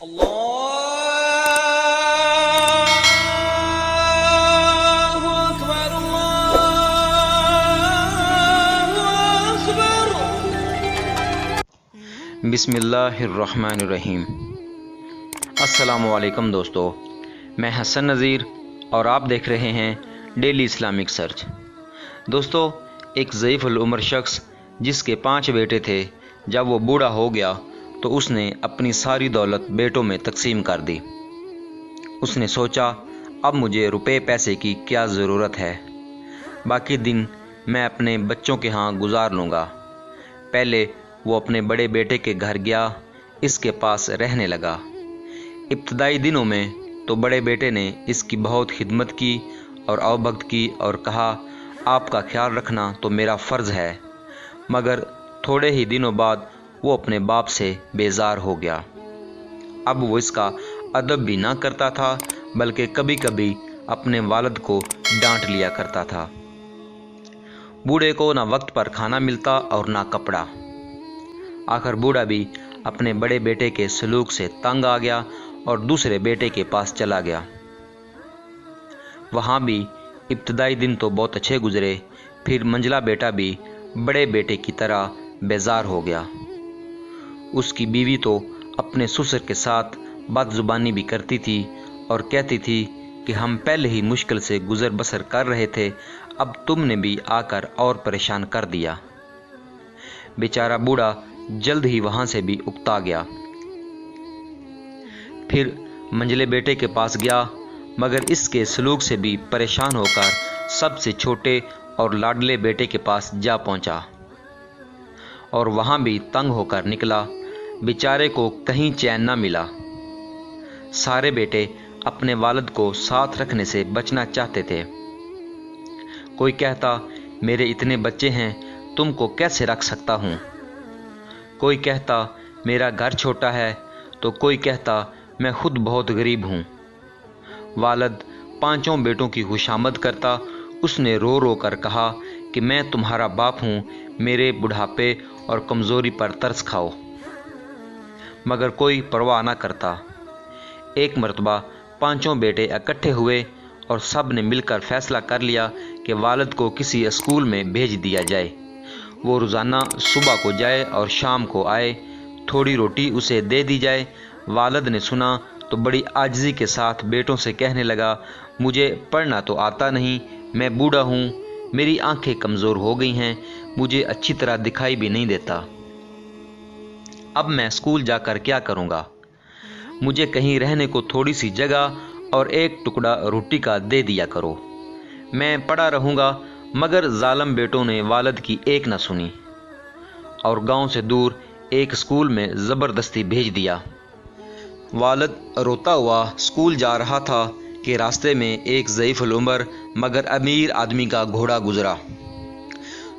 اللہ اکبر اللہ اکبر۔ بسم اللہ الرحمن الرحیم۔ السلام علیکم دوستو، میں حسن نذیر اور آپ دیکھ رہے ہیں ڈیلی اسلامک سرچ۔ دوستو، ایک ضعیف العمر شخص جس کے 5 بیٹے تھے، جب وہ بوڑھا ہو گیا تو اس نے اپنی ساری دولت بیٹوں میں تقسیم کر دی۔ اس نے سوچا اب مجھے روپے پیسے کی کیا ضرورت ہے، باقی دن میں اپنے بچوں کے ہاں گزار لوں گا۔ پہلے وہ اپنے بڑے بیٹے کے گھر گیا، اس کے پاس رہنے لگا۔ ابتدائی دنوں میں تو بڑے بیٹے نے اس کی بہت خدمت کی اور اوبھگت کی اور کہا آپ کا خیال رکھنا تو میرا فرض ہے، مگر تھوڑے ہی دنوں بعد وہ اپنے باپ سے بیزار ہو گیا۔ اب وہ اس کا ادب بھی نہ کرتا تھا، بلکہ کبھی کبھی اپنے والد کو ڈانٹ لیا کرتا تھا۔ بوڑھے کو نہ وقت پر کھانا ملتا اور نہ کپڑا۔ آخر بوڑھا بھی اپنے بڑے بیٹے کے سلوک سے تنگ آ گیا اور دوسرے بیٹے کے پاس چلا گیا۔ وہاں بھی ابتدائی دن تو بہت اچھے گزرے، پھر منجلا بیٹا بھی بڑے بیٹے کی طرح بیزار ہو گیا۔ اس کی بیوی تو اپنے سسر کے ساتھ بد زبانی بھی کرتی تھی اور کہتی تھی کہ ہم پہلے ہی مشکل سے گزر بسر کر رہے تھے، اب تم نے بھی آ کر اور پریشان کر دیا۔ بیچارہ بوڑھا جلد ہی وہاں سے بھی اکتا گیا۔ پھر منجلے بیٹے کے پاس گیا، مگر اس کے سلوک سے بھی پریشان ہو کر سب سے چھوٹے اور لاڈلے بیٹے کے پاس جا پہنچا اور وہاں بھی تنگ ہو کر نکلا۔ بیچارے کو کہیں چین نہ ملا۔ سارے بیٹے اپنے والد کو ساتھ رکھنے سے بچنا چاہتے تھے۔ کوئی کہتا میرے اتنے بچے ہیں، تم کو کیسے رکھ سکتا ہوں؟ کوئی کہتا میرا گھر چھوٹا ہے، تو کوئی کہتا میں خود بہت غریب ہوں۔ والد 5 بیٹوں کی خوشامد کرتا۔ اس نے رو رو کر کہا کہ میں تمہارا باپ ہوں، میرے بڑھاپے اور کمزوری پر ترس کھاؤ۔ مگر کوئی پرواہ نہ کرتا۔ ایک مرتبہ 5 بیٹے اکٹھے ہوئے اور سب نے مل کر فیصلہ کر لیا کہ والد کو کسی اسکول میں بھیج دیا جائے۔ وہ روزانہ صبح کو جائے اور شام کو آئے، تھوڑی روٹی اسے دے دی جائے۔ والد نے سنا تو بڑی عاجزی کے ساتھ بیٹوں سے کہنے لگا مجھے پڑھنا تو آتا نہیں، میں بوڑھا ہوں، میری آنکھیں کمزور ہو گئی ہیں، مجھے اچھی طرح دکھائی بھی نہیں دیتا۔ اب میں اسکول جا کر کیا کروں گا؟ مجھے کہیں رہنے کو تھوڑی سی جگہ اور ایک ٹکڑا روٹی کا دے دیا کرو، میں پڑا رہوں گا۔ مگر ظالم بیٹوں نے والد کی ایک نہ سنی اور گاؤں سے دور ایک اسکول میں زبردستی بھیج دیا۔ والد روتا ہوا اسکول جا رہا تھا کہ راستے میں ایک ضعیف العمر مگر امیر آدمی کا گھوڑا گزرا،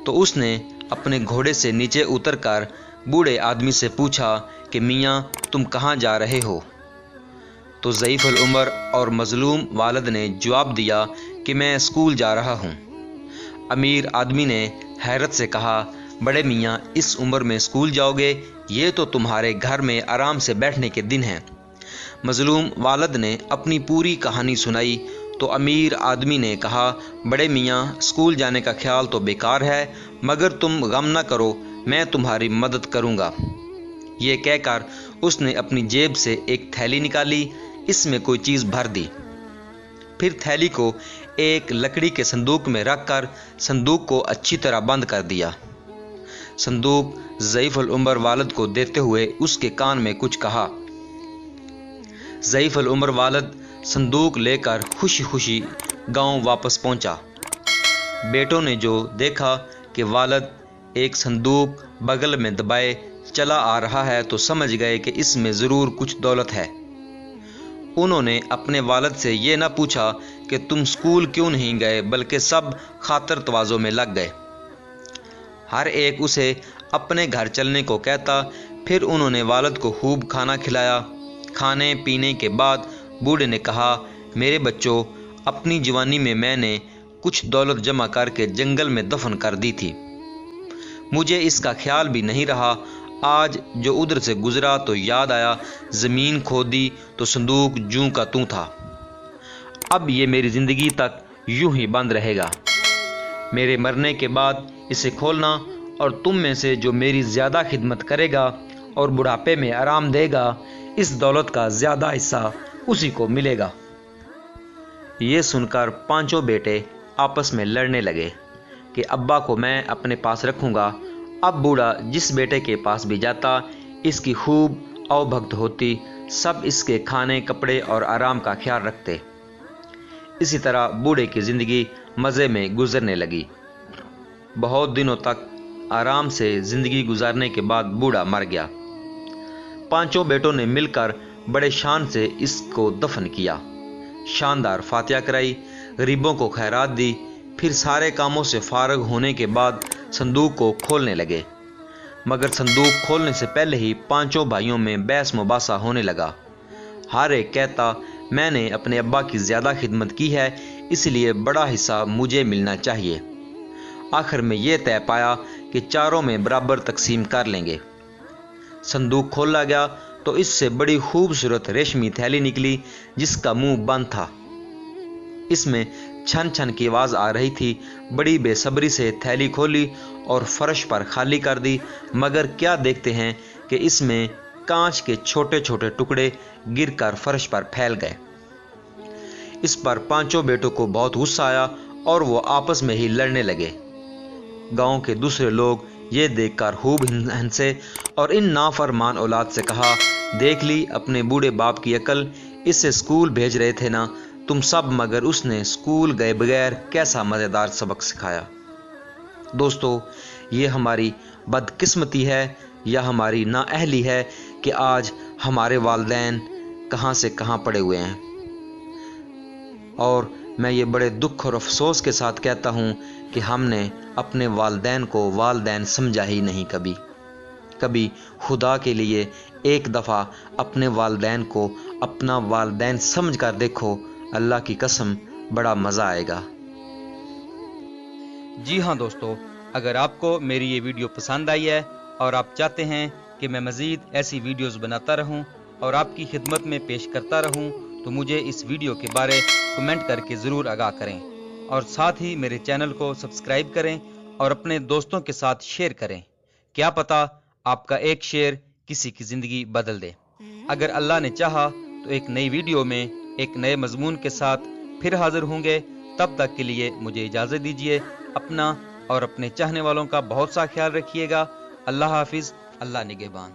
تو اس نے اپنے گھوڑے سے نیچے اتر کر بوڑھے آدمی سے پوچھا کہ میاں تم کہاں جا رہے ہو؟ تو ضعیف العمر اور مظلوم والد نے جواب دیا کہ میں اسکول جا رہا ہوں۔ امیر آدمی نے حیرت سے کہا بڑے میاں اس عمر میں اسکول جاؤ گے؟ یہ تو تمہارے گھر میں آرام سے بیٹھنے کے دن ہیں۔ مظلوم والد نے اپنی پوری کہانی سنائی تو امیر آدمی نے کہا بڑے میاں اسکول جانے کا خیال تو بیکار ہے، مگر تم غم نہ کرو، میں تمہاری مدد کروں گا۔ یہ کہہ کر اس نے اپنی جیب سے ایک تھیلی نکالی، اس میں کوئی چیز بھر دی، پھر تھیلی کو ایک لکڑی کے صندوق میں رکھ کر صندوق کو اچھی طرح بند کر دیا۔ صندوق ضعیف العمر والد کو دیتے ہوئے اس کے کان میں کچھ کہا۔ ضعیف العمر والد صندوق لے کر خوشی خوشی گاؤں واپس پہنچا۔ بیٹوں نے جو دیکھا کہ والد ایک صندوق بغل میں دبائے چلا آ رہا ہے تو سمجھ گئے کہ اس میں ضرور کچھ دولت ہے۔ انہوں نے اپنے والد سے یہ نہ پوچھا کہ تم اسکول کیوں نہیں گئے، بلکہ سب خاطر تواضع میں لگ گئے۔ ہر ایک اسے اپنے گھر چلنے کو کہتا۔ پھر انہوں نے والد کو خوب کھانا کھلایا۔ کھانے پینے کے بعد بوڑھے نے کہا میرے بچوں، اپنی جوانی میں میں نے کچھ دولت جمع کر کے جنگل میں دفن کر دی تھی، مجھے اس کا خیال بھی نہیں رہا، آج جو ادھر سے گزرا تو یاد آیا زمین کھودی تو صندوق جوں کا توں تھا۔ اب یہ میری زندگی تک یوں ہی بند رہے گا۔ میرے مرنے کے بعد اسے کھولنا اور تم میں سے جو میری زیادہ خدمت کرے گا اور بڑھاپے میں آرام دے گا، اس دولت کا زیادہ حصہ اسی کو ملے گا۔ یہ سن کر پانچوں بیٹے آپس میں لڑنے لگے کہ ابا کو میں اپنے پاس رکھوں گا۔ اب بوڑھا جس بیٹے کے پاس بھی جاتا اس کی خوب او بھگت ہوتی، سب اس کے کھانے کپڑے اور آرام کا خیال رکھتے۔ اسی طرح بوڑھے کی زندگی مزے میں گزرنے لگی۔ بہت دنوں تک آرام سے زندگی گزارنے کے بعد بوڑھا مر گیا۔ پانچوں بیٹوں نے مل کر بڑے شان سے اس کو دفن کیا، شاندار فاتحہ کرائی، غریبوں کو خیرات دی، پھر سارے کاموں سے فارغ ہونے کے بعد صندوق کو کھولنے لگے۔ مگر صندوق کھولنے سے پہلے ہی پانچوں بھائیوں میں بحث مباحثہ ہونے لگا۔ ہر ایک کہتا میں نے اپنے ابا کی زیادہ خدمت کی ہے، اس لیے بڑا حصہ مجھے ملنا چاہیے۔ آخر میں یہ طے پایا کہ چاروں میں برابر تقسیم کر لیں گے۔ صندوق کھولا گیا تو اس سے بڑی خوبصورت ریشمی تھیلی نکلی جس کا منہ بند تھا۔ اس میں چھن چھن کی آواز آ رہی تھی۔ بڑی بے صبری سے تھیلی کھولی اور فرش پر خالی کر دی، مگر کیا دیکھتے ہیں کہ اس میں کانچ کے چھوٹے چھوٹے ٹکڑے گر کر فرش پر پھیل گئے۔ اس پر پانچوں بیٹوں کو بہت غصہ آیا اور وہ آپس میں ہی لڑنے لگے۔ گاؤں کے دوسرے لوگ یہ دیکھ کر خوب ہنسے اور ان نافرمان اولاد سے کہا، دیکھ لی اپنے بوڑھے باپ کی عقل، اسے اسکول بھیج رہے تھے نا تم سب، مگر اس نے اسکول گئے بغیر کیسا مزیدار سبق سکھایا۔ دوستو، یہ ہماری بدقسمتی ہے یا ہماری نااہلی ہے کہ آج ہمارے والدین کہاں سے کہاں پڑے ہوئے ہیں۔ اور میں یہ بڑے دکھ اور افسوس کے ساتھ کہتا ہوں کہ ہم نے اپنے والدین کو والدین سمجھا ہی نہیں۔ کبھی خدا کے لیے ایک دفعہ اپنے والدین کو اپنا والدین سمجھ کر دیکھو، اللہ کی قسم بڑا مزہ آئے گا۔ جی ہاں دوستو، اگر آپ کو میری یہ ویڈیو پسند آئی ہے اور آپ چاہتے ہیں کہ میں مزید ایسی ویڈیوز بناتا رہوں اور آپ کی خدمت میں پیش کرتا رہوں تو مجھے اس ویڈیو کے بارے کمنٹ کر کے ضرور آگاہ کریں، اور ساتھ ہی میرے چینل کو سبسکرائب کریں اور اپنے دوستوں کے ساتھ شیئر کریں۔ کیا پتہ آپ کا ایک شیئر کسی کی زندگی بدل دے۔ اگر اللہ نے چاہا تو ایک نئی ویڈیو میں ایک نئے مضمون کے ساتھ پھر حاضر ہوں گے۔ تب تک کے لیے مجھے اجازت دیجیے۔ اپنا اور اپنے چاہنے والوں کا بہت سا خیال رکھیے گا۔ اللہ حافظ، اللہ نگہبان۔